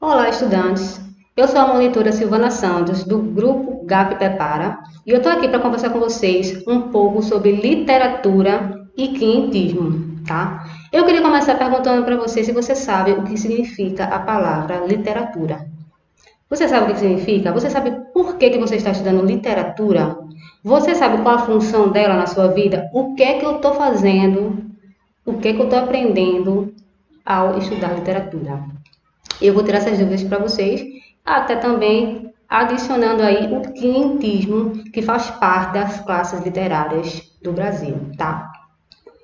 Olá, estudantes! Eu sou a monitora Silvana Santos, do grupo GAP Prepara, e eu estou aqui para conversar com vocês um pouco sobre literatura e quinhentismo, tá? Eu queria começar perguntando para vocês se você sabe o que significa a palavra literatura. Você sabe o que significa? Você sabe por que você está estudando literatura? Você sabe qual a função dela na sua vida? O que é que eu estou fazendo? O que é que eu estou aprendendo ao estudar literatura? Eu vou ter essas dúvidas para vocês, até também adicionando aí o quinhentismo, que faz parte das classes literárias do Brasil, tá?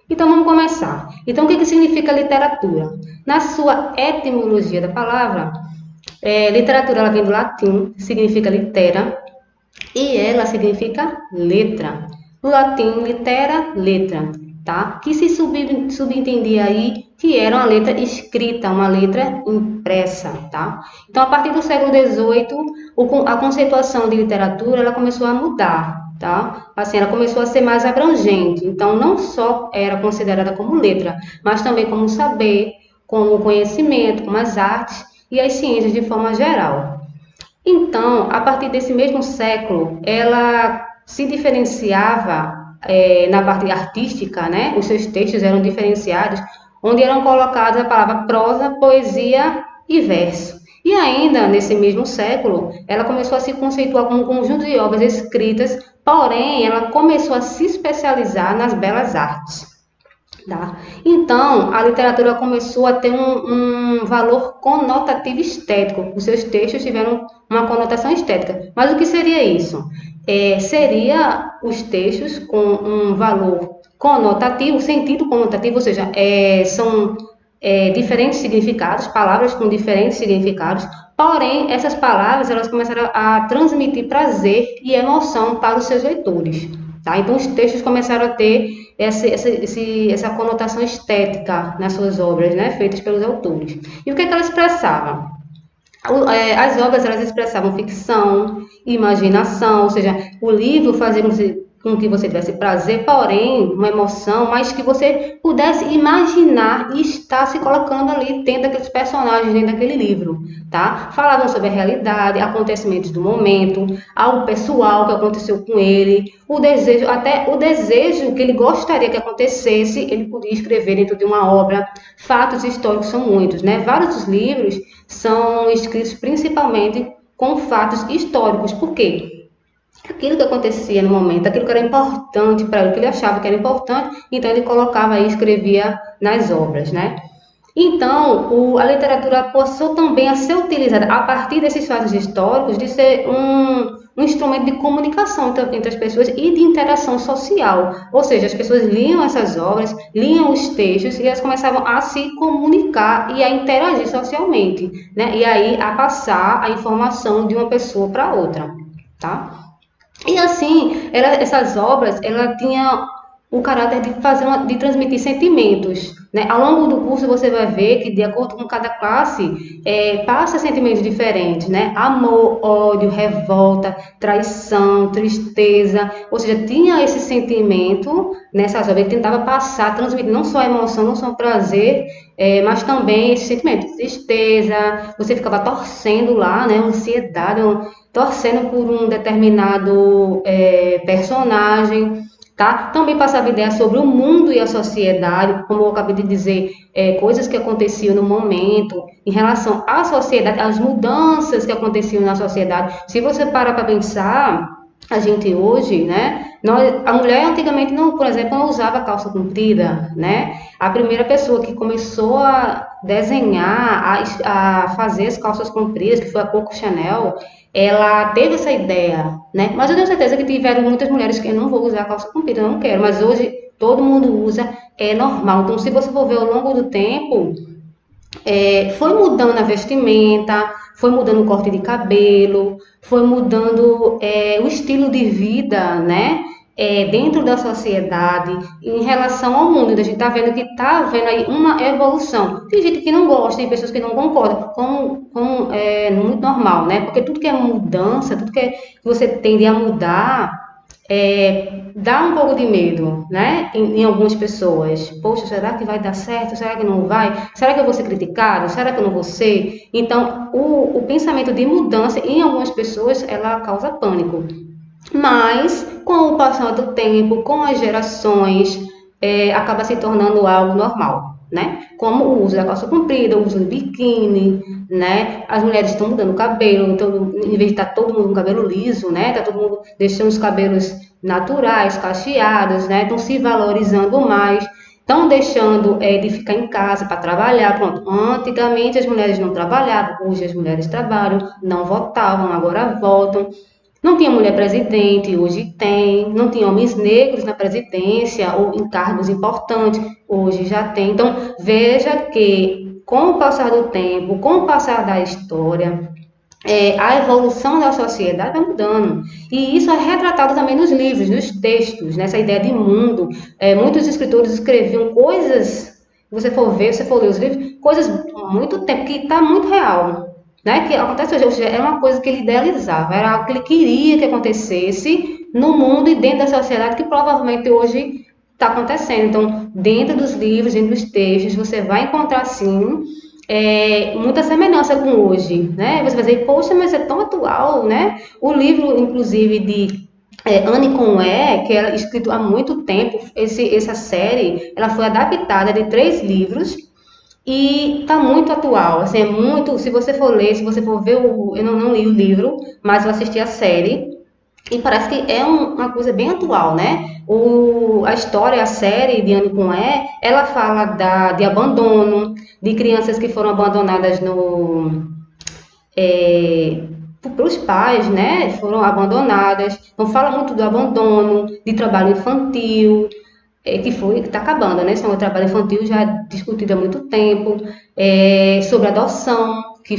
Então vamos começar. Então o que significa literatura? Na sua etimologia da palavra, literatura ela vem do latim, significa litera, e ela significa letra. No latim, litera, letra, tá? Que se subentendia aí que era uma letra escrita, uma letra impressa, tá? Então, a partir do século XVIII, a conceituação de literatura ela começou a mudar, tá? Assim, ela começou a ser mais abrangente. Então, não só era considerada como letra, mas também como saber, como conhecimento, como as artes e as ciências de forma geral. Então, a partir desse mesmo século, ela se diferenciava na parte artística, né? Os seus textos eram diferenciados, onde eram colocadas a palavra prosa, poesia e verso. E ainda nesse mesmo século, ela começou a se conceituar como um conjunto de obras escritas, porém, ela começou a se especializar nas belas artes. Tá? Então, a literatura começou a ter um valor conotativo estético. Os seus textos tiveram uma conotação estética. Mas o que seria isso? Seria os textos com um valor conotativo, sentido conotativo, ou seja, são diferentes significados, palavras com diferentes significados, porém, essas palavras elas começaram a transmitir prazer e emoção para os seus leitores. Tá? Então, os textos começaram a ter essa conotação estética nas suas obras, né, feitas pelos autores. E o que é que ela expressava? As obras elas expressavam ficção, imaginação, ou seja, o livro fazia com que você tivesse prazer, porém, uma emoção, mas que você pudesse imaginar e estar se colocando ali dentro daqueles personagens, dentro daquele livro, tá? Falavam sobre a realidade, acontecimentos do momento, algo pessoal que aconteceu com ele, o desejo, até o desejo que ele gostaria que acontecesse, ele podia escrever dentro de uma obra. Fatos históricos são muitos, né? Vários dos livros são escritos principalmente com fatos históricos. Por quê? Aquilo que acontecia no momento, aquilo que era importante para ele, o que ele achava que era importante, então ele colocava e escrevia nas obras, né? Então, a literatura passou também a ser utilizada, a partir desses fatos históricos, de ser um instrumento de comunicação entre as pessoas e de interação social. Ou seja, as pessoas liam essas obras, liam os textos e elas começavam a se comunicar e a interagir socialmente, né? E aí a passar a informação de uma pessoa para outra, tá? E assim, essas obras, ela tinha o caráter de transmitir sentimentos, né? Ao longo do curso você vai ver que, de acordo com cada classe, passa sentimentos diferentes, né? Amor, ódio, revolta, traição, tristeza, ou seja, tinha esse sentimento nessas obras, ele tentava passar, transmitir não só a emoção, não só o prazer, mas também esse sentimento, tristeza, você ficava torcendo lá, né? Ansiedade, torcendo por um determinado personagem, tá? Também passava ideia sobre o mundo e a sociedade, como eu acabei de dizer, coisas que aconteciam no momento, em relação à sociedade, as mudanças que aconteciam na sociedade. Se você parar para pensar, a gente hoje, né? A mulher antigamente, não, por exemplo, não usava calça comprida, né? A primeira pessoa que começou a desenhar, a fazer as calças compridas, que foi a Coco Chanel, ela teve essa ideia, né? Mas eu tenho certeza que tiveram muitas mulheres que eu não vou usar calça comprida, eu não quero, mas hoje todo mundo usa, é normal. Então, se você for ver ao longo do tempo, foi mudando a vestimenta, foi mudando o corte de cabelo, foi mudando o estilo de vida, né? Dentro da sociedade, em relação ao mundo. A gente está vendo que está havendo aí uma evolução. Tem gente que não gosta, tem pessoas que não concordam, como é muito normal, né? Porque tudo que é mudança, tudo que você tende a mudar, dá um pouco de medo, né? Em algumas pessoas. Poxa, será que vai dar certo? Será que não vai? Será que eu vou ser criticado? Será que eu não vou ser? Então, o pensamento de mudança em algumas pessoas, ela causa pânico. Mas, com o passar do tempo, com as gerações, acaba se tornando algo normal, né? Como o uso da calça comprida, o uso do biquíni, né? As mulheres estão mudando o cabelo, em vez de estar todo mundo com cabelo liso, né? Tá todo mundo deixando os cabelos naturais, cacheados, né? Estão se valorizando mais, estão deixando de ficar em casa para trabalhar. Pronto, antigamente as mulheres não trabalhavam, hoje as mulheres trabalham, não votavam, agora votam. Não tinha mulher presidente, hoje tem. Não tinha homens negros na presidência ou em cargos importantes, hoje já tem. Então, veja que com o passar do tempo, com o passar da história, a evolução da sociedade vai mudando. E isso é retratado também nos livros, nos textos, nessa ideia de mundo. Muitos escritores escreviam coisas, você for ver, você for ler os livros, coisas muito tempo, que está muito real, né? Que acontece hoje, ou seja, era uma coisa que ele idealizava, era algo que ele queria que acontecesse no mundo e dentro da sociedade, que provavelmente hoje está acontecendo. Então, dentro dos livros, dentro dos textos, você vai encontrar, sim, muita semelhança com hoje, né? Você vai dizer, poxa, mas é tão atual, né? O livro, inclusive, de Anne Conway, que era escrito há muito tempo, essa série, ela foi adaptada de 3 livros, e tá muito atual, assim, é muito. Se você for ler, se você for ver eu não li o livro, mas eu assisti a série e parece que é uma coisa bem atual, né? A história, a série de Anne Conway, ela fala de abandono, de crianças que foram abandonadas pelos pais, né? Foram abandonadas. Então fala muito do abandono, de trabalho infantil, que está acabando, né? Esse é um trabalho infantil já discutido há muito tempo, sobre adoção, que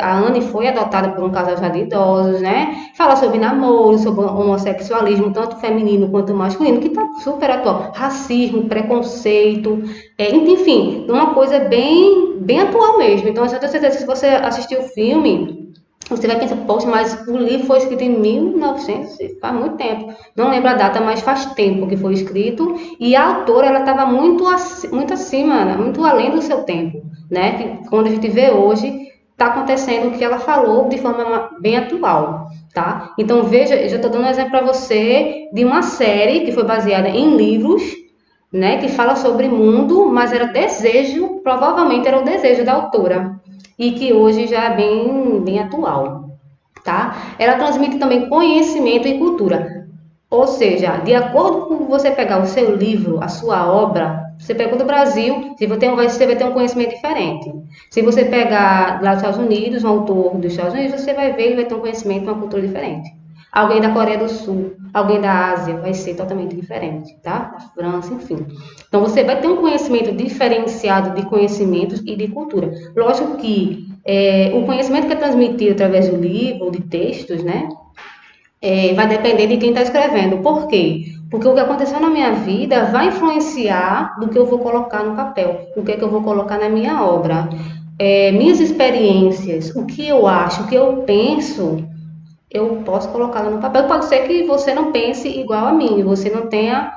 a Anne foi adotada por um casal já de idosos, né? Fala sobre namoro, sobre homossexualismo, tanto feminino quanto masculino, que está super atual. Racismo, preconceito, enfim, uma coisa bem, bem atual mesmo. Então, eu tenho certeza que se você assistir o filme, você vai pensar, poxa, mas o livro foi escrito em 1900, faz muito tempo. Não lembro a data, mas faz tempo que foi escrito. E a autora, ela estava muito acima, né, muito além do seu tempo, né? Que quando a gente vê hoje, está acontecendo o que ela falou de forma bem atual, tá? Então, veja, eu já estou dando um exemplo para você de uma série que foi baseada em livros, né? Que fala sobre mundo, mas era desejo, provavelmente era o desejo da autora e que hoje já é bem, bem atual, tá? Ela transmite também conhecimento e cultura. Ou seja, de acordo com você pegar o seu livro, a sua obra, você pegou do Brasil, você vai ter um conhecimento diferente. Se você pegar lá dos Estados Unidos, um autor dos Estados Unidos, você vai ver, ele vai ter um conhecimento, uma cultura diferente. Alguém da Coreia do Sul, alguém da Ásia, vai ser totalmente diferente, tá? Da França, enfim. Então, você vai ter um conhecimento diferenciado de conhecimentos e de cultura. Lógico que o conhecimento que é transmitido através do livro, ou de textos, né? Vai depender de quem está escrevendo. Por quê? Porque o que aconteceu na minha vida vai influenciar do que eu vou colocar no papel, o que é que eu vou colocar na minha obra. Minhas experiências, o que eu acho, o que eu penso, eu posso colocá-la no papel. Pode ser que você não pense igual a mim, você não tenha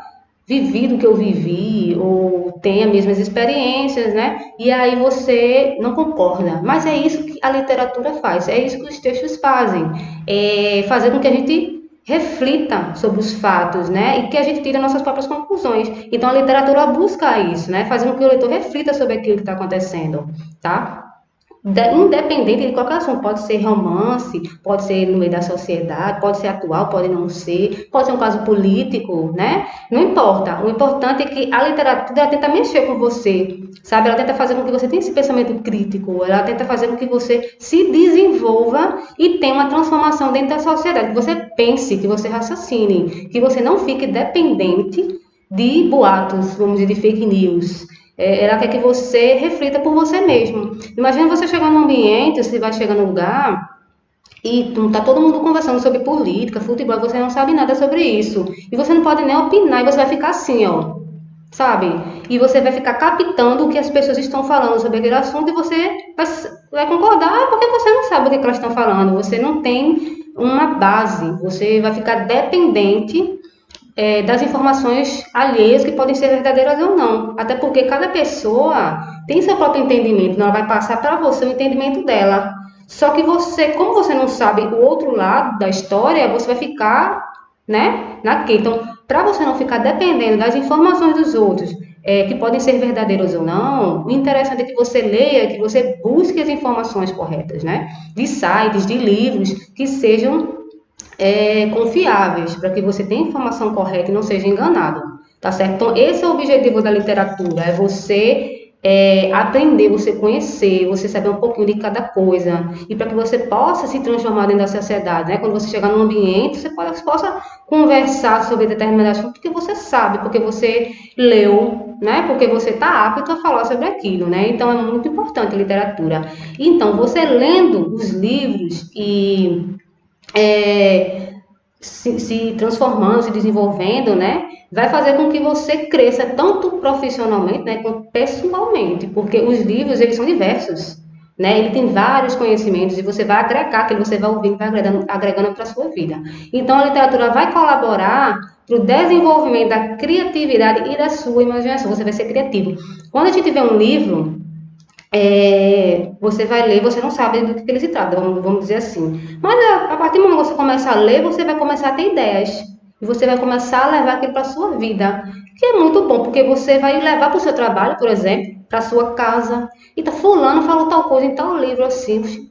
vivido o que eu vivi, ou tenha as mesmas experiências, né? E aí você não concorda. Mas é isso que a literatura faz, é isso que os textos fazem. Fazer com que a gente reflita sobre os fatos, né? E que a gente tire nossas próprias conclusões. Então a literatura busca isso, né? Fazer com que o leitor reflita sobre aquilo que está acontecendo, tá? Independente de qualquer assunto, pode ser romance, pode ser no meio da sociedade, pode ser atual, pode não ser, pode ser um caso político, né? Não importa. O importante é que a literatura tenta mexer com você, sabe? Ela tenta fazer com que você tenha esse pensamento crítico, ela tenta fazer com que você se desenvolva e tenha uma transformação dentro da sociedade, que você pense, que você raciocine, que você não fique dependente de boatos, vamos dizer, de fake news. Ela quer que você reflita por você mesmo. Imagina você chegar num ambiente, você vai chegar num lugar e tá todo mundo conversando sobre política, futebol, você não sabe nada sobre isso. E você não pode nem opinar, e você vai ficar assim, ó, sabe? E você vai ficar captando o que as pessoas estão falando sobre aquele assunto e você vai concordar porque você não sabe o que elas estão falando, você não tem uma base, você vai ficar dependente das informações alheias que podem ser verdadeiras ou não. Até porque cada pessoa tem seu próprio entendimento, ela vai passar para você o entendimento dela. Só que você, como você não sabe o outro lado da história, você vai ficar, né, naquele. Então, para você não ficar dependendo das informações dos outros, que podem ser verdadeiras ou não, o interessante é que você leia, que você busque as informações corretas, né, de sites, de livros que sejam confiáveis, para que você tenha informação correta e não seja enganado, tá certo? Então, esse é o objetivo da literatura, é você aprender, você conhecer, você saber um pouquinho de cada coisa, e para que você possa se transformar dentro da sociedade, né? Quando você chegar num ambiente, você possa conversar sobre determinado assunto, porque você sabe, porque você leu, né? Porque você está apto a falar sobre aquilo, né? Então, é muito importante a literatura. Então, você lendo os livros e se transformando, se desenvolvendo, né? Vai fazer com que você cresça tanto profissionalmente, né, quanto pessoalmente, porque os livros, eles são diversos, né? Ele tem vários conhecimentos e você vai agregar, que você vai ouvindo, vai agregando para a sua vida. Então, a literatura vai colaborar para o desenvolvimento da criatividade e da sua imaginação. Você vai ser criativo. Quando a gente vê um livro, você vai ler, você não sabe do que ele se trata, vamos dizer assim. Mas a partir do momento que você começa a ler, você vai começar a ter ideias. E você vai começar a levar aquilo para a sua vida. Que é muito bom, porque você vai levar para o seu trabalho, por exemplo, para a sua casa. E tá fulano falou tal coisa em tal livro assim,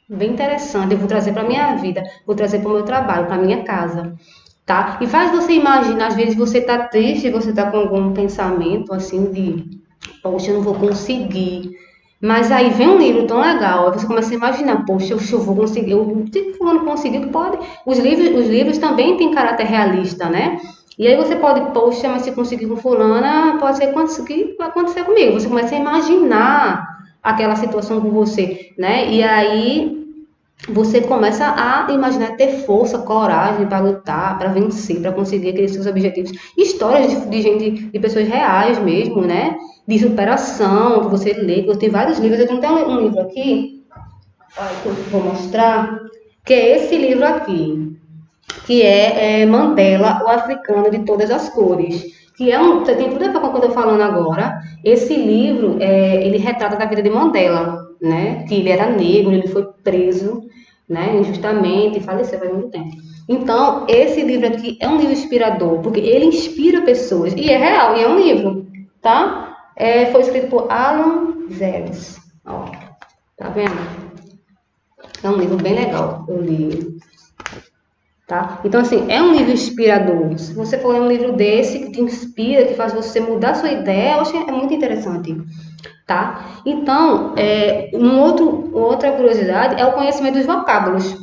bem interessante, eu vou trazer para a minha vida, vou trazer para o meu trabalho, para a minha casa. Tá? E faz você imaginar, às vezes você está triste, você está com algum pensamento assim de, poxa, eu não vou conseguir. Mas aí vem um livro tão legal, aí você começa a imaginar, poxa, eu vou conseguir, eu fulano conseguiu que pode. Os livros também têm caráter realista, né? E aí você pode, poxa, mas se conseguir com fulana, pode ser que vai acontecer comigo. Você começa a imaginar aquela situação com você, né? E aí você começa a imaginar, ter força, coragem para lutar, para vencer, para conseguir aqueles seus objetivos. Histórias de gente, de pessoas reais mesmo, né? De superação, que você lê, que eu tenho vários livros. Eu tenho até um livro aqui, olha, que eu vou mostrar, que é esse livro aqui, que é Mandela, o africano de todas as cores. Que tem tudo a ver com o que eu estou falando agora. Esse livro, ele retrata da vida de Mandela, né? Que ele era negro, ele foi preso, né? Injustamente, e faleceu faz muito tempo. Então, esse livro aqui é um livro inspirador, porque ele inspira pessoas. E é real, e é um livro, tá? Foi escrito por Alan Zeles. Ó, tá vendo? É um livro bem legal, eu li. Tá? Então, assim, é um livro inspirador. Se você for ler um livro desse que te inspira, que faz você mudar sua ideia, eu acho que é muito interessante. Tá? Então, outra curiosidade é o conhecimento dos vocábulos.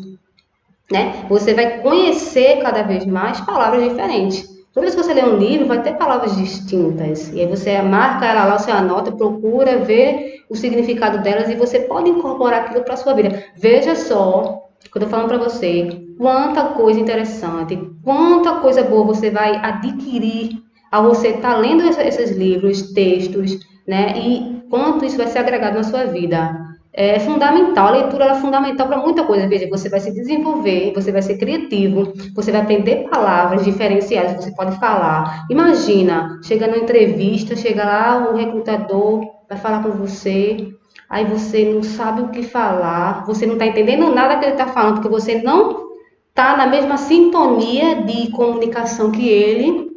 Né? Você vai conhecer cada vez mais palavras diferentes. Toda vez que você lê um livro, vai ter palavras distintas. E aí você marca ela lá, você anota, procura ver o significado delas e você pode incorporar aquilo para a sua vida. Veja só, que eu estou falando para você, quanta coisa interessante, quanta coisa boa você vai adquirir ao você estar lendo esses livros, textos, né? E quanto isso vai ser agregado na sua vida. É fundamental, a leitura é fundamental para muita coisa. Veja, você vai se desenvolver, você vai ser criativo, você vai aprender palavras diferenciadas que você pode falar. Imagina, chega numa entrevista, chega lá, o recrutador vai falar com você, aí você não sabe o que falar, você não está entendendo nada que ele está falando, porque você não está na mesma sintonia de comunicação que ele,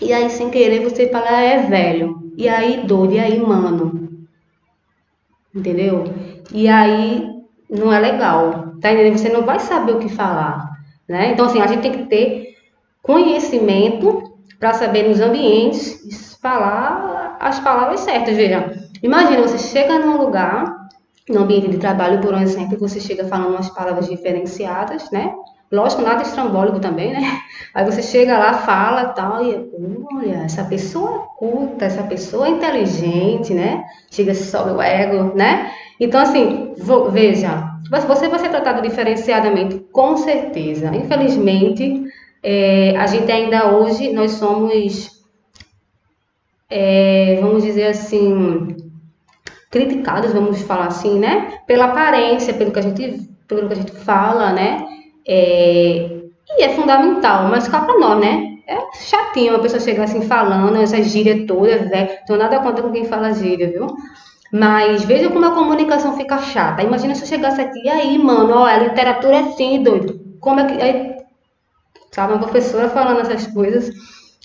e aí sem querer você fala, velho, e aí doido, e aí mano, entendeu? E aí não é legal, tá entendendo? Você não vai saber o que falar, né? Então, assim, a gente tem que ter conhecimento para saber nos ambientes falar as palavras certas. Veja, imagina, você chega num lugar, no ambiente de trabalho, por exemplo, você chega falando umas palavras diferenciadas, né? Lógico, nada estrambólico também, né? Aí você chega lá, fala e tal, e olha, essa pessoa é culta, essa pessoa é inteligente, né? Chega, sobe o ego, né? Então, assim, veja, você vai ser tratado diferenciadamente, com certeza. Infelizmente, a gente ainda hoje, nós somos, vamos dizer assim, criticados, vamos falar assim, né? Pela aparência, pelo que a gente fala, né? E é fundamental, mas cá para nós, né? É chatinho a pessoa chegar assim falando essas gírias todas, né? Tô nada contra com quem fala gíria, viu? Mas veja como a comunicação fica chata. Imagina se eu chegasse aqui, e aí, mano, ó, a literatura é assim, doido. Como é que. Aí, sabe, uma professora falando essas coisas,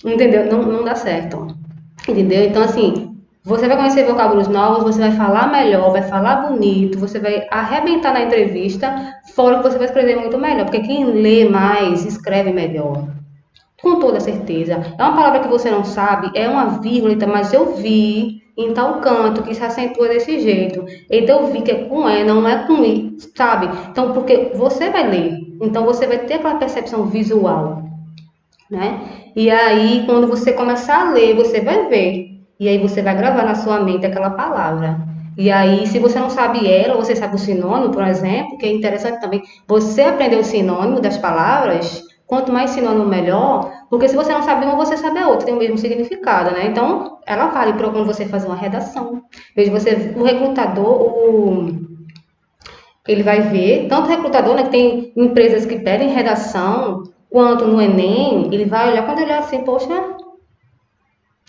entendeu? Não dá certo. Entendeu? Então, assim, você vai conhecer vocábulos novos, você vai falar melhor, vai falar bonito, você vai arrebentar na entrevista, fora que você vai escrever muito melhor, porque quem lê mais, escreve melhor. Com toda certeza. É uma palavra que você não sabe, é uma vírgula, mas eu vi em tal canto que se acentua desse jeito. Então eu vi que é com E, não é com I, sabe? Então, porque você vai ler, então você vai ter aquela percepção visual, né? E aí, quando você começar a ler, você vai ver. E aí você vai gravar na sua mente aquela palavra. E aí, se você não sabe ela, você sabe o sinônimo, por exemplo, que é interessante também você aprender o sinônimo das palavras. Quanto mais sinônimo, melhor. Porque se você não sabe uma, você sabe a outra, tem o mesmo significado, né? Então, ela vale para quando você fazer uma redação. Veja, você, o recrutador, ele vai ver, tanto o recrutador, né, que tem empresas que pedem redação, quanto no Enem, ele vai olhar, quando ele olhar assim, poxa,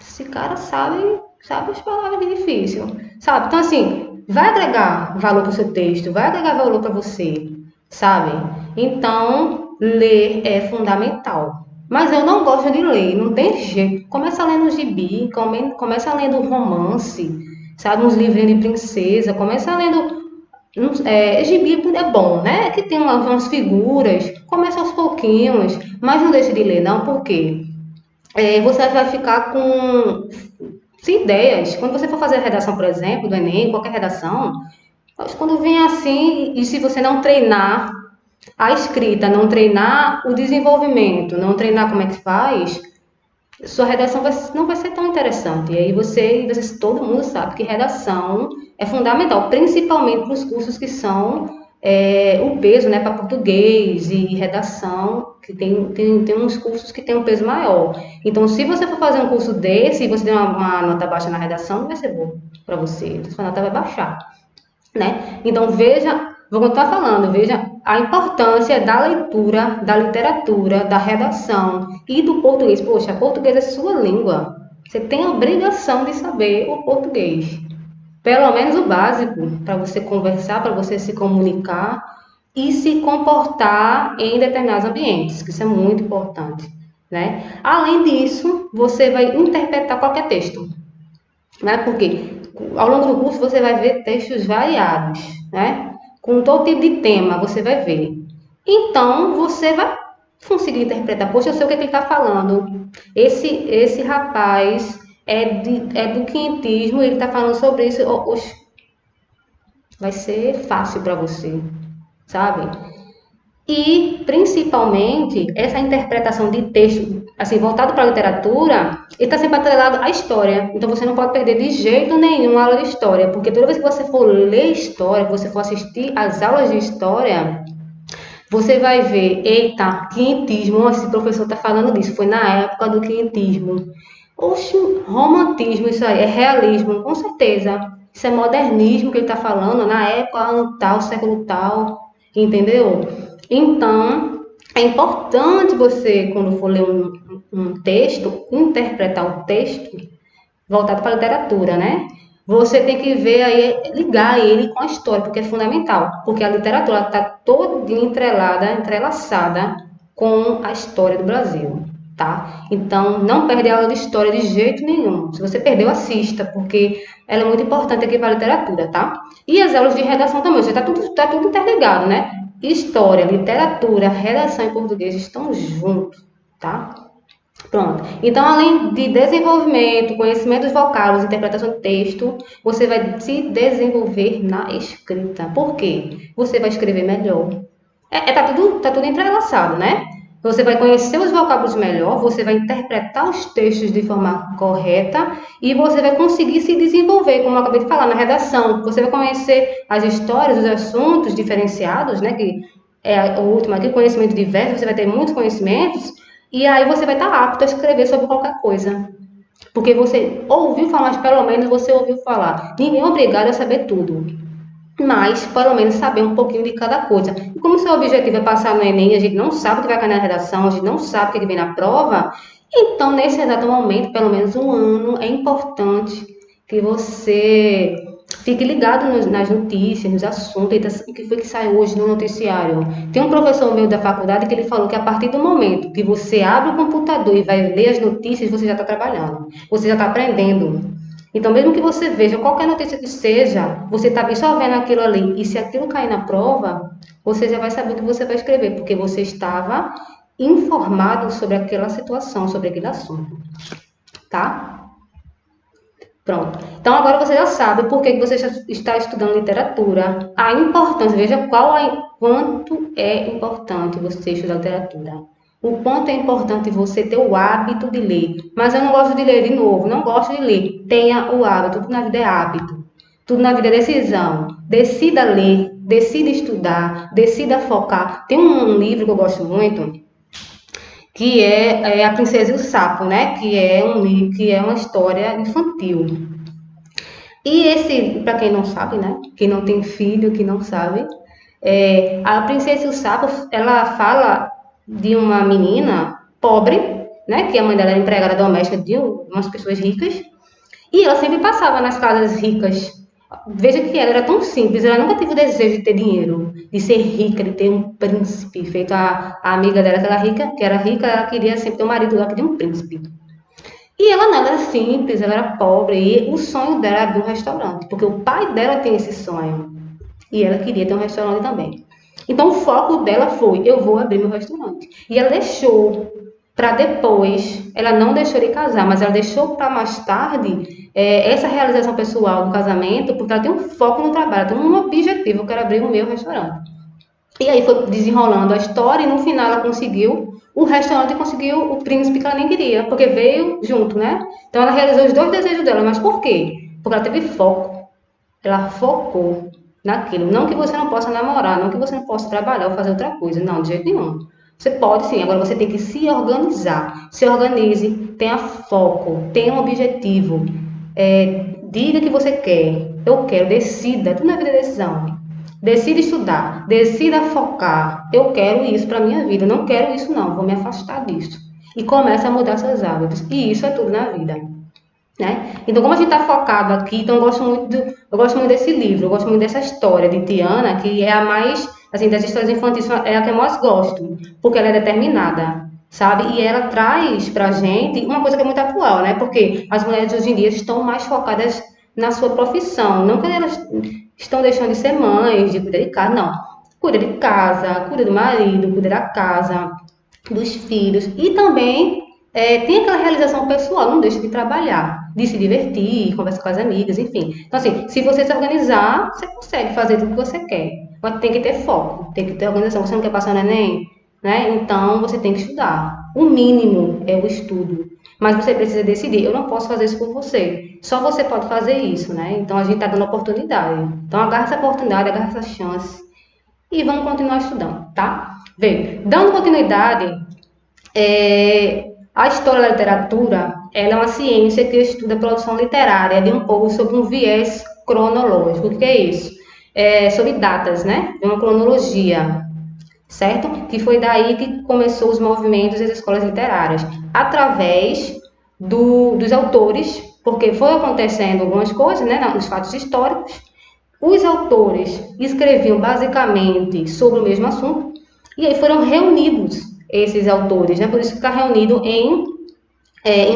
esse cara sabe as palavras difíceis, sabe? Então, assim, vai agregar valor para o seu texto, vai agregar valor para você, sabe? Então, ler é fundamental. Mas eu não gosto de ler, não tem jeito. Começa lendo gibi, começa lendo romance, sabe? Uns livrinhos de princesa, começa lendo gibi é bom, né? Que tem umas figuras, começa aos pouquinhos, mas não deixe de ler, não, porque você vai ficar com sem ideias. Quando você for fazer a redação, por exemplo, do Enem, qualquer redação, quando vem assim, e se você não treinar a escrita, não treinar o desenvolvimento, não treinar como é que faz, sua redação não vai ser tão interessante. E aí todo mundo sabe que redação é fundamental, principalmente para os cursos que são o peso, né, para português e redação, que tem uns cursos que tem um peso maior. Então, se você for fazer um curso desse e você tem uma nota baixa na redação, não vai ser bom para você, sua nota vai baixar, né? Então, veja, vou continuar falando, veja a importância da leitura, da literatura, da redação e do português. Poxa, português é sua língua. Você tem a obrigação de saber o português. Pelo menos o básico, para você conversar, para você se comunicar e se comportar em determinados ambientes, que isso é muito importante, né? Além disso, você vai interpretar qualquer texto, né? Porque ao longo do curso você vai ver textos variados, né? Com todo tipo de tema você vai ver. Então você vai conseguir interpretar. Poxa, eu sei o que ele está falando. Esse rapaz é do quinhentismo, ele está falando sobre isso. Oxe, vai ser fácil para você, sabe? E, principalmente, essa interpretação de texto, assim, voltado para a literatura, ele está sempre atrelado à história. Então, você não pode perder de jeito nenhum a aula de história, porque toda vez que você for ler história, que você for assistir às aulas de história, você vai ver, eita, quinhentismo, esse professor está falando disso, foi na época do quinhentismo. Oxe, romantismo, isso aí, é realismo, com certeza. Isso é modernismo que ele está falando, na época ano tal, século tal, entendeu? Então, é importante você, quando for ler um texto, interpretar o texto voltado para a literatura, né? Você tem que ver aí, ligar ele com a história, porque é fundamental. Porque a literatura está toda entrelaçada com a história do Brasil, tá? Então, não perde a aula de história de jeito nenhum. Se você perdeu, assista, porque ela é muito importante aqui para a literatura, tá? E as aulas de redação também, você tá tudo interligado, né? História, literatura, redação em português estão juntos, tá? Pronto. Então, além de desenvolvimento, conhecimento dos vocábulos, interpretação de texto, você vai se desenvolver na escrita. Por quê? Você vai escrever melhor. Tá tudo entrelaçado, né? Você vai conhecer os vocábulos melhor, você vai interpretar os textos de forma correta e você vai conseguir se desenvolver, como eu acabei de falar, na redação. Você vai conhecer as histórias, os assuntos diferenciados, né? Que é o último aqui, conhecimento diverso, você vai ter muitos conhecimentos e aí você vai estar apto a escrever sobre qualquer coisa. Porque você ouviu falar, mas pelo menos você ouviu falar. Ninguém é obrigado a saber tudo. Mas, pelo menos, saber um pouquinho de cada coisa. E como o seu objetivo é passar no Enem, a gente não sabe o que vai cair na redação, a gente não sabe o que vem na prova, Então, nesse exato momento, pelo menos um ano, é importante que você fique ligado nas notícias, nos assuntos, o que foi que saiu hoje no noticiário. Tem um professor meu da faculdade que ele falou que a partir do momento que você abre o computador e vai ler as notícias, você já está trabalhando, você já está aprendendo. Então, mesmo que você veja qualquer notícia que seja, você está absorvendo aquilo ali. E se aquilo cair na prova, você já vai saber o que você vai escrever, porque você estava informado sobre aquela situação, sobre aquele assunto, tá? Pronto. Então agora você já sabe por que você está estudando literatura, a importância, veja quanto é importante você estudar literatura. O quanto é importante você ter o hábito de ler. Mas eu não gosto de ler de novo, não gosto de ler. Tenha o hábito, tudo na vida é hábito. Tudo na vida é decisão. Decida ler, decida estudar, decida focar. Tem um livro que eu gosto muito, que é A Princesa e o Sapo, né? Que é uma história infantil. E esse, para quem não sabe, né? Quem não tem filho, que não sabe, A Princesa e o Sapo, ela fala de uma menina pobre, né? Que a mãe dela era empregada doméstica de umas pessoas ricas, e ela sempre passava nas casas ricas. Veja que ela era tão simples, ela nunca teve o desejo de ter dinheiro, de ser rica, de ter um príncipe. Feito a amiga dela, que era rica, ela queria sempre ter um marido, ela queria um príncipe. E ela não, ela era simples, ela era pobre, e o sonho dela era abrir um restaurante, porque o pai dela tem esse sonho, e ela queria ter um restaurante também. Então o foco dela foi, eu vou abrir meu restaurante. E ela deixou para depois, ela não deixou de casar, mas ela deixou para mais tarde essa realização pessoal do casamento, porque ela tem um foco no trabalho, ela tem um objetivo, eu quero abrir o meu restaurante. E aí foi desenrolando a história e no final ela conseguiu o restaurante e conseguiu o príncipe que ela nem queria, porque veio junto, né? Então ela realizou os dois desejos dela, mas por quê? Porque ela teve foco. Ela focou naquilo. Não que você não possa namorar, não que você não possa trabalhar ou fazer outra coisa, não, de jeito nenhum. Você pode sim, agora você tem que se organizar. Se organize, tenha foco, tenha um objetivo. Diga que você quer. Eu quero, decida. Tudo na vida é decisão. Decida estudar, decida focar. Eu quero isso para minha vida, eu não quero isso não, vou me afastar disso. E começa a mudar seus hábitos. E isso é tudo na vida, né? Então, como a gente está focado aqui, então eu gosto muito desse livro, eu gosto muito dessa história de Tiana, que é a mais, assim, das histórias infantis, é a que eu mais gosto, porque ela é determinada, sabe? E ela traz pra gente uma coisa que é muito atual, né? Porque as mulheres hoje em dia estão mais focadas na sua profissão, não que elas estão deixando de ser mães, de cuidar de casa, não. Cuida de casa, cuida do marido, cuida da casa, dos filhos e também tem aquela realização pessoal, não deixa de trabalhar, de se divertir, conversar com as amigas, enfim. Então, assim, se você se organizar, você consegue fazer tudo o que você quer. Mas tem que ter foco, tem que ter organização. Você não quer passar no Enem, né? Então, você tem que estudar. O mínimo é o estudo. Mas você precisa decidir, eu não posso fazer isso por você. Só você pode fazer isso, né? Então, a gente está dando oportunidade. Então, agarra essa oportunidade, agarra essa chance e vamos continuar estudando, tá? Bem, dando continuidade, a história da literatura ela é uma ciência que estuda a produção literária de um povo sob um viés cronológico. O que é isso? Sobre datas, né? Uma cronologia, certo? Que foi daí que começou os movimentos das escolas literárias, através dos autores, porque foi acontecendo algumas coisas, né, nos fatos históricos. Os autores escreviam basicamente sobre o mesmo assunto, e aí foram reunidos esses autores, né? Por isso ficar reunido em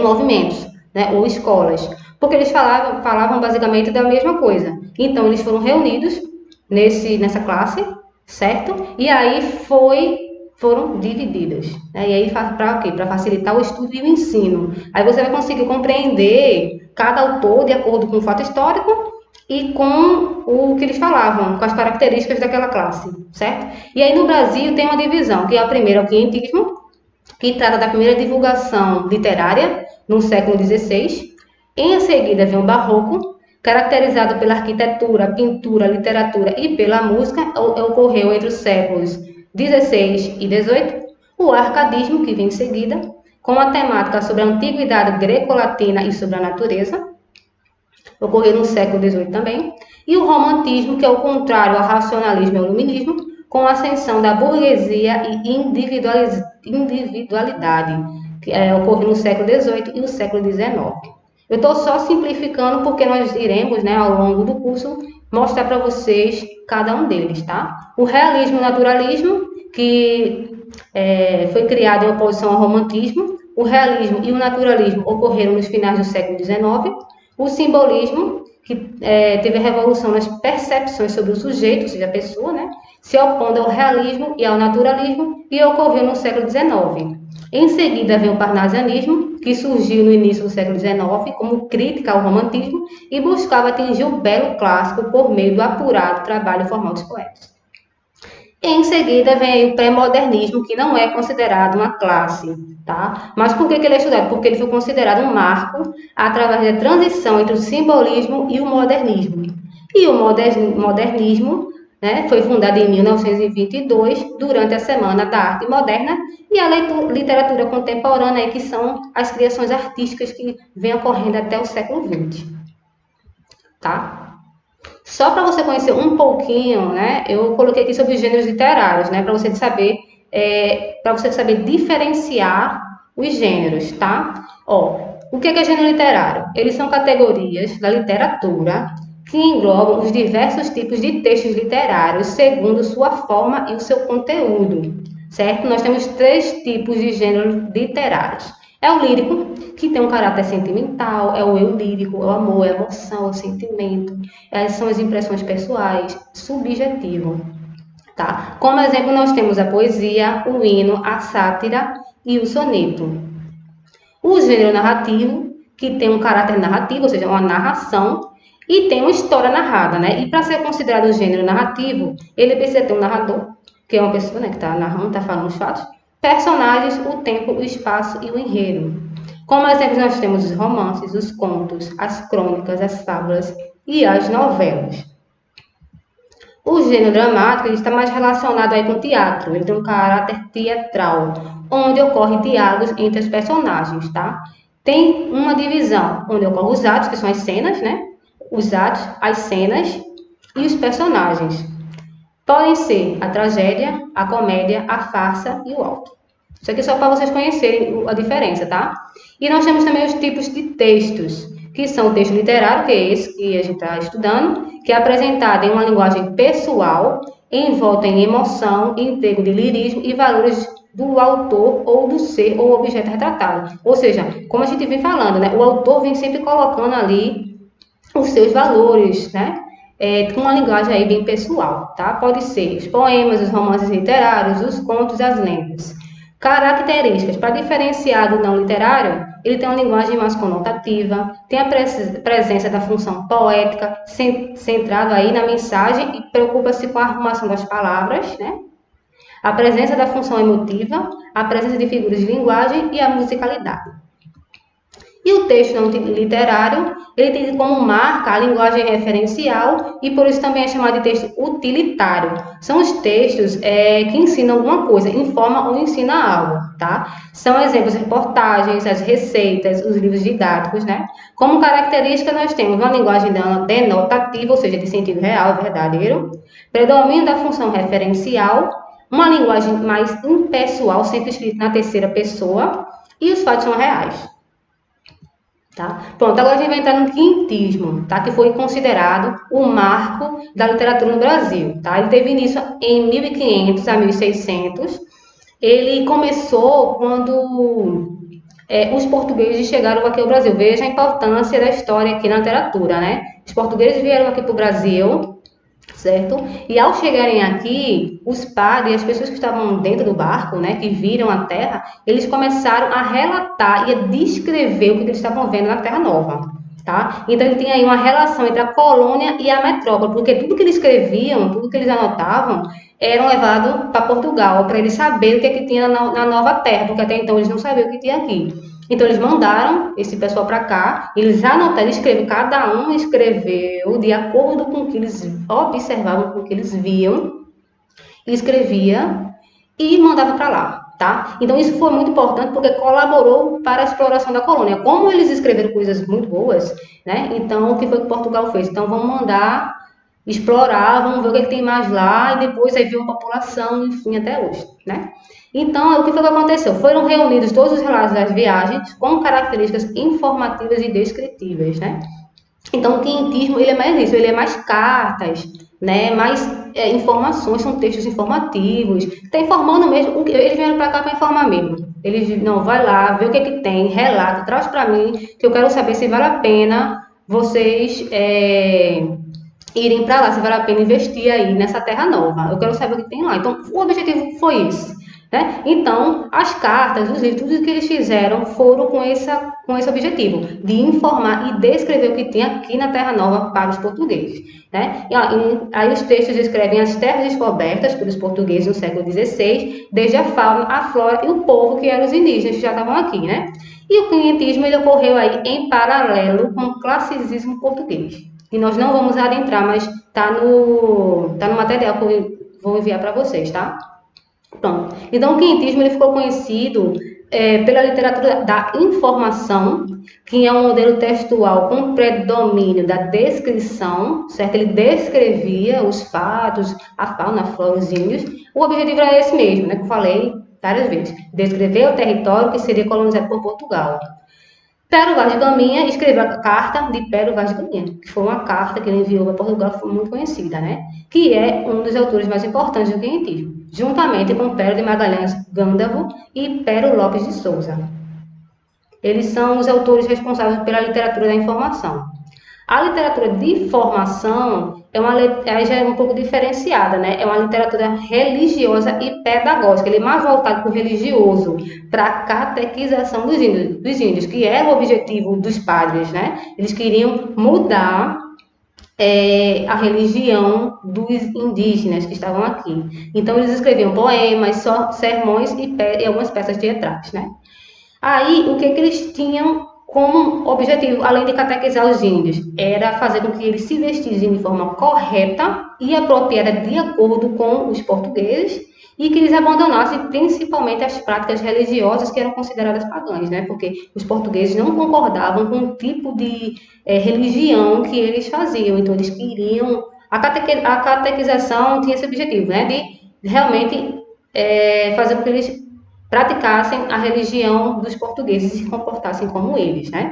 movimentos, né? Ou escolas, porque eles falavam basicamente da mesma coisa. Então, eles foram reunidos nessa classe, certo? E aí foram divididas. Né? E aí, para quê? Para facilitar o estudo e o ensino. Aí você vai conseguir compreender cada autor de acordo com o fato histórico e com o que eles falavam, com as características daquela classe, certo? E aí no Brasil tem uma divisão, que a primeira é o quinhentismo, que trata da primeira divulgação literária no século XVI. Em seguida vem o barroco, caracterizado pela arquitetura, pintura, literatura e pela música, ocorreu entre os séculos XVI e XVIII. O arcadismo, que vem em seguida, com a temática sobre a antiguidade greco-latina e sobre a natureza, ocorreu no século XVIII também, e o romantismo, que é o contrário ao racionalismo e ao iluminismo, com a ascensão da burguesia e individualidade, que ocorreu no século XVIII e o século XIX. Eu estou só simplificando porque nós iremos, né, ao longo do curso, mostrar para vocês cada um deles, tá? O realismo e o naturalismo, que foi criado em oposição ao romantismo. O realismo e o naturalismo ocorreram nos finais do século XIX. O simbolismo, que teve a revolução nas percepções sobre o sujeito, ou seja, a pessoa, né, se opondo ao realismo e ao naturalismo, e ocorreu no século XIX. Em seguida vem o parnasianismo, que surgiu no início do século XIX como crítica ao romantismo e buscava atingir o belo clássico por meio do apurado trabalho formal dos poetas. Em seguida vem o pré-modernismo, que não é considerado uma classe, tá? Mas por que ele é estudado? Porque ele foi considerado um marco através da transição entre o simbolismo e o modernismo. E o modernismo, né, foi fundado em 1922, durante a Semana da Arte Moderna, e a literatura contemporânea, que são as criações artísticas que vêm ocorrendo até o século XX. Tá? Só para você conhecer um pouquinho, né, eu coloquei aqui sobre os gêneros literários, né, para você saber diferenciar os gêneros, tá? Ó, o que é gênero literário? Eles são categorias da literatura que englobam os diversos tipos de textos literários segundo sua forma e o seu conteúdo, certo? Nós temos 3 tipos de gêneros literários. É o lírico, que tem um caráter sentimental, é o eu lírico, é o amor, é a emoção, é o sentimento, são as impressões pessoais, subjetivo. Tá? Como exemplo, nós temos a poesia, o hino, a sátira e o soneto. O gênero narrativo, que tem um caráter narrativo, ou seja, uma narração, e tem uma história narrada, né? E para ser considerado um gênero narrativo, ele precisa ter um narrador, que é uma pessoa, né, que está narrando, está falando os fatos, personagens, o tempo, o espaço e o enredo. Como exemplos, nós temos os romances, os contos, as crônicas, as fábulas e as novelas. O gênero dramático está mais relacionado aí com o teatro. Ele tem um caráter teatral, onde ocorrem diálogos entre os personagens, tá? Tem uma divisão onde ocorrem os atos, que são as cenas, né? Os atos, as cenas e os personagens. Podem ser a tragédia, a comédia, a farsa e o auto. Isso aqui é só para vocês conhecerem a diferença, tá? E nós temos também os tipos de textos, que são o texto literário, que é esse que a gente está estudando, que é apresentado em uma linguagem pessoal, envolta em emoção, emprego de lirismo e valores do autor ou do ser ou objeto retratado. Ou seja, como a gente vem falando, né? O autor vem sempre colocando ali os seus valores, né? Com uma linguagem aí bem pessoal, tá? Pode ser os poemas, os romances literários, os contos, as lendas. Características. Para diferenciar do não literário, ele tem uma linguagem mais conotativa, tem a presença da função poética, centrado aí na mensagem e preocupa-se com a arrumação das palavras, né? A presença da função emotiva, a presença de figuras de linguagem e a musicalidade. E o texto não literário, ele tem como marca a linguagem referencial e por isso também é chamado de texto utilitário. São os textos que ensinam alguma coisa, informam ou ensinam algo, tá? São exemplos reportagens, as receitas, os livros didáticos, né? Como característica, nós temos uma linguagem denotativa, ou seja, de sentido real, verdadeiro, predomínio da função referencial, uma linguagem mais impessoal, sempre escrita na terceira pessoa, e os fatos são reais. Tá? Pronto, agora a gente vai entrar no quintismo, tá? Que foi considerado o marco da literatura no Brasil. Tá? Ele teve início em 1500 a 1600. Ele começou quando os portugueses chegaram aqui ao Brasil. Veja a importância da história aqui na literatura, né? Os portugueses vieram aqui para o Brasil, certo? E ao chegarem aqui, os padres, as pessoas que estavam dentro do barco, né, que viram a terra, eles começaram a relatar e a descrever o que eles estavam vendo na Terra Nova, tá? Então ele tem aí uma relação entre a colônia e a metrópole, porque tudo que eles escreviam, tudo que eles anotavam, eram levados para Portugal, para eles saberem o que é que tinha na Nova Terra, porque até então eles não sabiam o que tinha aqui. Então, eles mandaram esse pessoal para cá, eles anotaram, cada um escreveu de acordo com o que eles observavam, com o que eles viam, escrevia e mandava para lá, tá? Então, isso foi muito importante porque colaborou para a exploração da colônia. Como eles escreveram coisas muito boas, né? Então, o que foi que Portugal fez? Então, vamos mandar exploravam, ver o que tem mais lá e depois aí viu a população, enfim, até hoje, né? Então, o que foi que aconteceu? Foram reunidos todos os relatos das viagens com características informativas e descritivas, né? Então, o quinhentismo, ele é mais isso, ele é mais cartas, né? Mais informações, são textos informativos. Está informando mesmo, eles vieram para cá para informar mesmo. Eles, não, vai lá, vê o que tem, relata, traz para mim, que eu quero saber se vale a pena vocês irem para lá, se vale a pena investir aí nessa terra nova. Eu quero saber o que tem lá. Então, o objetivo foi isso. Né? Então, as cartas, os livros, tudo que eles fizeram foram com esse objetivo, de informar e descrever o que tem aqui na Terra Nova para os portugueses. Né? Aí os textos descrevem as terras descobertas pelos portugueses no século XVI, desde a fauna, a flora e o povo que eram os indígenas que já estavam aqui. Né? E o quinhentismo ele ocorreu aí em paralelo com o classicismo português. E nós não vamos adentrar, mas está no material que eu vou enviar para vocês, tá? Pronto. Então, o quinhentismo ele ficou conhecido pela literatura da informação, que é um modelo textual com predomínio da descrição, certo? Ele descrevia os fatos, a fauna, a flora, os índios. O objetivo era esse mesmo, né? Que eu falei várias vezes. Descrever o território que seria colonizado por Portugal. Pero Vaz de Caminha escreveu a carta de Pero Vaz de Caminha, que foi uma carta que ele enviou para Portugal, que foi muito conhecida, né? Que é um dos autores mais importantes do quinhentismo, juntamente com Pero de Magalhães Gândavo e Pero Lopes de Souza. Eles são os autores responsáveis pela literatura da informação. A literatura de formação já é um pouco diferenciada, né? É uma literatura religiosa e pedagógica. Ele é mais voltado para o religioso, para a catequização dos índios, que era o objetivo dos padres, né? Eles queriam mudar a religião dos indígenas que estavam aqui. Então, eles escreviam poemas, sermões e algumas peças teatrais, né? Aí, o que eles tinham como objetivo, além de catequizar os índios, era fazer com que eles se vestissem de forma correta e apropriada de acordo com os portugueses e que eles abandonassem principalmente as práticas religiosas que eram consideradas pagãs, né? Porque os portugueses não concordavam com o tipo de religião que eles faziam, então eles queriam... A catequização tinha esse objetivo, né? De realmente fazer com que eles praticassem a religião dos portugueses e se comportassem como eles, né?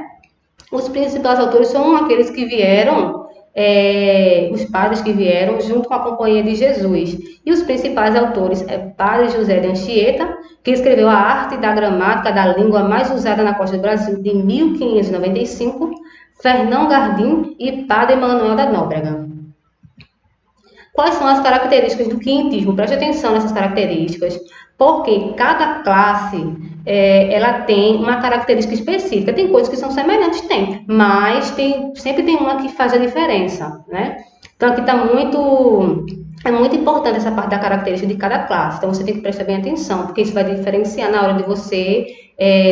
Os principais autores são aqueles que vieram, os padres que vieram junto com a Companhia de Jesus. E os principais autores é Padre José de Anchieta, que escreveu A Arte da Gramática da Língua Mais Usada na Costa do Brasil, de 1595, Fernão Gardim e Padre Manuel da Nóbrega. Quais são as características do quinhentismo? Preste atenção nessas características, porque cada classe ela tem uma característica específica. Tem coisas que são semelhantes, mas sempre tem uma que faz a diferença, né? Então aqui é muito importante essa parte da característica de cada classe. Então você tem que prestar bem atenção, porque isso vai diferenciar na hora de você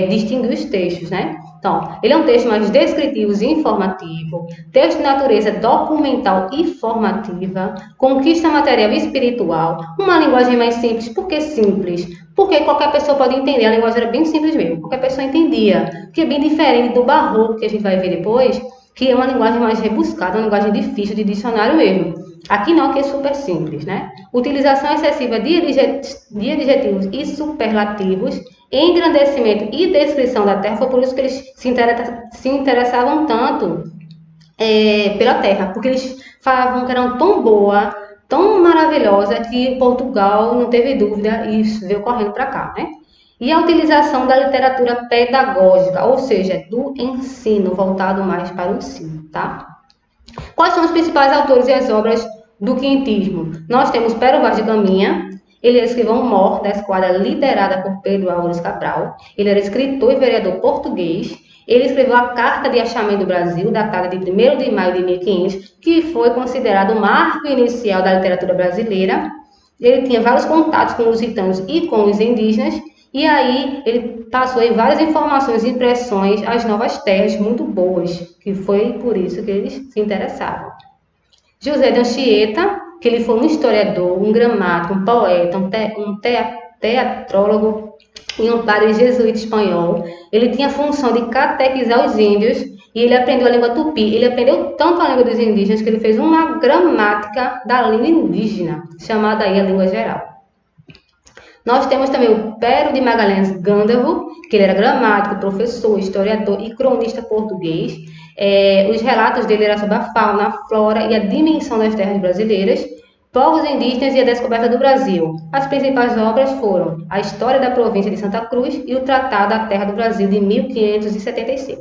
distinguir os textos, né? Então, ele é um texto mais descritivo e informativo, texto de natureza documental e formativa, conquista material e espiritual, uma linguagem mais simples. Por que simples? Porque qualquer pessoa pode entender, a linguagem era bem simples mesmo, qualquer pessoa entendia, que é bem diferente do barroco que a gente vai ver depois, que é uma linguagem mais rebuscada, uma linguagem difícil de dicionário mesmo. Aqui não, que é super simples, né? Utilização excessiva de adjetivos e superlativos, engrandecimento e descrição da terra. Foi por isso que eles se interessavam tanto pela terra, porque eles falavam que era tão boa, tão maravilhosa, que Portugal não teve dúvida e veio correndo para cá, né? E a utilização da literatura pedagógica, ou seja, do ensino, voltado mais para o ensino, tá? Quais são os principais autores e as obras do quinhentismo? Nós temos Pero Vaz de Caminha. Ele escreveu um Mor da Esquadra, liderada por Pedro Álvares Cabral. Ele era escritor e vereador português. Ele escreveu a Carta de Achamento do Brasil, datada de 1º de maio de 1500, que foi considerado o marco inicial da literatura brasileira. Ele tinha vários contatos com os lusitanos e com os indígenas. E aí ele passou aí várias informações e impressões às novas terras muito boas, que foi por isso que eles se interessavam. José de Anchieta, que ele foi um historiador, um gramático, um poeta, um teatrólogo e um padre jesuíta espanhol. Ele tinha a função de catequizar os índios e ele aprendeu a língua tupi. Ele aprendeu tanto a língua dos indígenas que ele fez uma gramática da língua indígena, chamada aí a língua geral. Nós temos também o Pero de Magalhães Gândavo, que ele era gramático, professor, historiador e cronista português. Os relatos dele eram sobre a fauna, a flora e a dimensão das terras brasileiras, povos indígenas e a descoberta do Brasil. As principais obras foram A História da Província de Santa Cruz e o Tratado da Terra do Brasil, de 1576.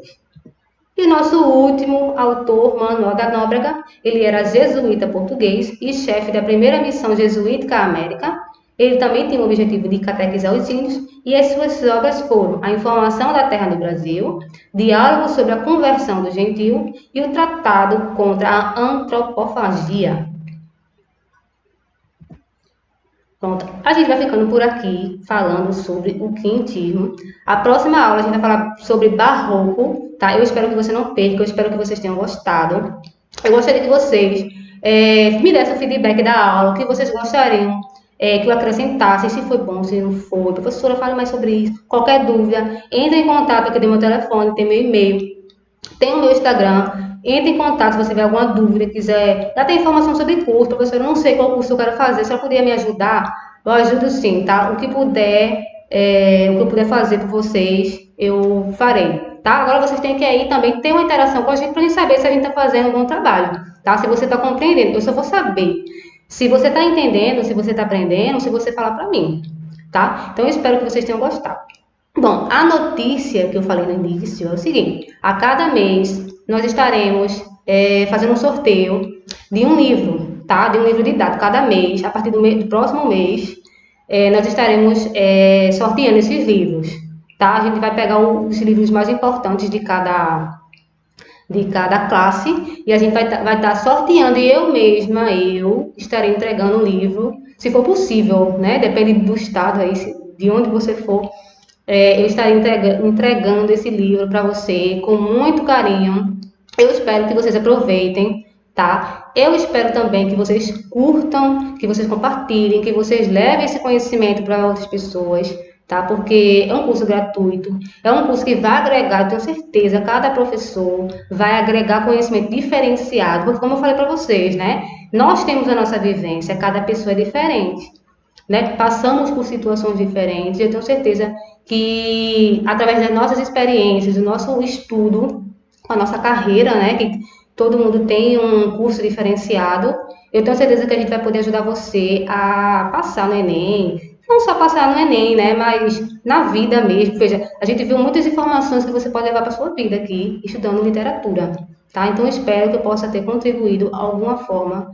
E o nosso último autor, Manuel da Nóbrega, ele era jesuíta português e chefe da primeira missão jesuítica à América. Ele também tinha o objetivo de catequizar os índios, e as suas obras foram A Informação da Terra do Brasil, Diálogo sobre a Conversão do Gentio e o Tratado contra a Antropofagia. Pronto, a gente vai ficando por aqui falando sobre o quintismo. A próxima aula a gente vai falar sobre barroco, tá? Eu espero que você não perca, eu espero que vocês tenham gostado. Eu gostaria que vocês me dessem o feedback da aula, o que vocês gostariam que eu acrescentasse, se foi bom, se não foi. Professora, fale mais sobre isso. Qualquer dúvida, entre em contato, aqui tem meu telefone, tem meu e-mail, tem o meu Instagram. Entre em contato se você tiver alguma dúvida, quiser. Já tem informação sobre curso, professora, eu não sei qual curso eu quero fazer. Se ela puder me ajudar, eu ajudo sim, tá? O que eu puder fazer por vocês, eu farei, tá? Agora vocês têm que aí também ter uma interação com a gente para a gente saber se a gente está fazendo um bom trabalho, tá? Se você está compreendendo, eu só vou saber se você está entendendo, se você está aprendendo, se você falar para mim, tá? Então, eu espero que vocês tenham gostado. Bom, a notícia que eu falei no início é o seguinte: a cada mês nós estaremos fazendo um sorteio de um livro, tá? De um livro didático cada mês. A partir do próximo mês, nós estaremos sorteando esses livros, tá? A gente vai pegar os livros mais importantes de cada classe, e a gente vai estar sorteando, e eu estarei entregando o livro, se for possível, né? Depende do estado aí, de onde você for, eu estarei entregando esse livro para você com muito carinho. Eu espero que vocês aproveitem, tá? Eu espero também que vocês curtam, que vocês compartilhem, que vocês levem esse conhecimento para outras pessoas, tá? Porque é um curso gratuito, é um curso que vai agregar, eu tenho certeza, cada professor vai agregar conhecimento diferenciado, porque como eu falei para vocês, né? Nós temos a nossa vivência, cada pessoa é diferente, né? Passamos por situações diferentes, eu tenho certeza que através das nossas experiências, do nosso estudo, a nossa carreira, né? Que todo mundo tem um curso diferenciado, eu tenho certeza que a gente vai poder ajudar você a passar no Enem. Não só passar no Enem, né, mas na vida mesmo. Veja, a gente viu muitas informações que você pode levar para a sua vida aqui, estudando literatura, tá? Então, eu espero que eu possa ter contribuído de alguma forma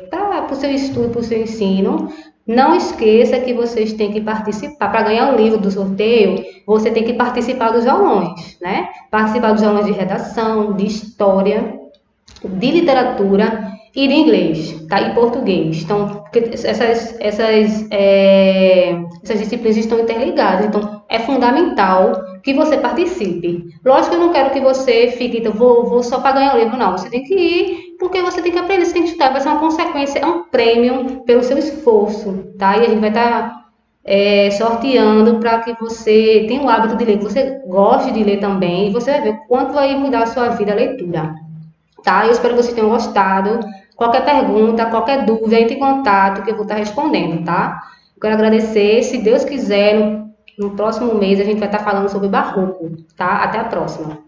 para o seu estudo, para o seu ensino. Não esqueça que vocês têm que participar. Para ganhar o livro do sorteio, você tem que participar dos aulões, né? Participar dos aulões de redação, de história, de literatura e de inglês, tá? E português. Então, essas disciplinas estão interligadas. Então, é fundamental que você participe. Lógico que eu não quero que você fique, então, vou só para ganhar o livro, não. Você tem que ir porque você tem que aprender, você tem que estudar. Vai ser uma consequência, é um prêmio pelo seu esforço, tá? E a gente vai estar sorteando para que você tenha o hábito de ler, que você goste de ler também, e você vai ver quanto vai mudar a sua vida a leitura, tá? Eu espero que vocês tenham gostado. Qualquer pergunta, qualquer dúvida, entre em contato que eu vou estar respondendo, tá? Eu quero agradecer. Se Deus quiser, no próximo mês a gente vai estar falando sobre barroco, tá? Até a próxima.